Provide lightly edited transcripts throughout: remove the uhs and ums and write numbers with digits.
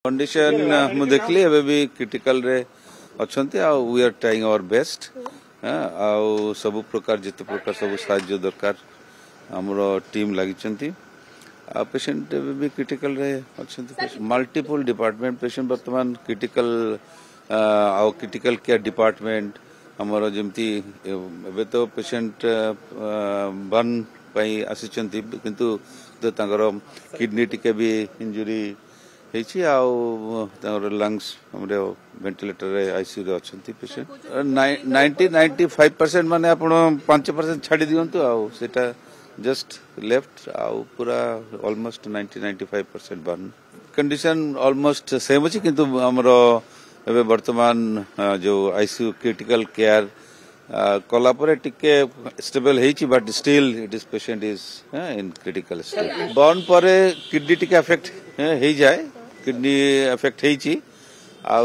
condition मु देखली एबे भी क्रिटिकल रे अछंती आ we are trying our best आ सब प्रकार जिते प्रकार सब साहाय्य दरकार हमरो टीम लागिचंती आ पेशेंट एबे भी क्रिटिकल रे अछंती मल्टीपल डिपार्टमेंट पेशेंट वर्तमान क्रिटिकल आ क्रिटिकल केयर डिपार्टमेंट हमरो जेमती एबे तो पेशेंट बर्न पई आसीचंती किंतु तो तांगर किडनी टिके भी इंजुरी हेची लंग्स हमरे वेंटिलेटर आईसीयू रे अछंती पेशेंट 90-95% माने आपण 5% छाडी दियंतु आ सेटा जस्ट लेफ्ट आ पूरा almost 90-95% burn condition almost same अछि किंतु हमरो एबे वर्तमान जो आईसीयू क्रिटिकल केयर कला पर टिके स्टेबल हेची but still it is patient is in critical state burn पर किडनी टिके अफेक्ट हे जाए किडनी अफेक्ट हेची आ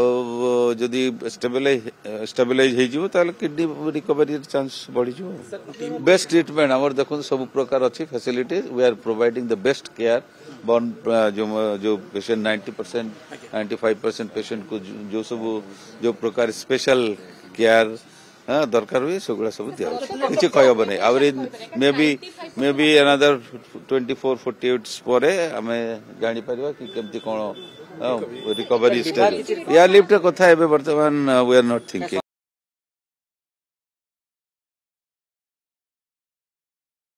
जदी स्टेबलाइज हे जिवो ताले किडनी रिकवरी चांस बढ़ी जिवो बेस्ट ट्रीटमेंट हमर देखो सब प्रकार अछि facilities we are providing the best care burn जो पेशेंट 90% 95% पेशेंट को जो सब जो प्रकार स्पेशल केयर दरकार हुए सगुला सब दिया किछि कहब नै आवरी मे बी अनदर 24-48 परे हमें जानि परिबा कि केमती कोन रिकवरी स्टेज या लिफ्ट कथा एबे वर्तमान वी आर नॉट थिंकिंग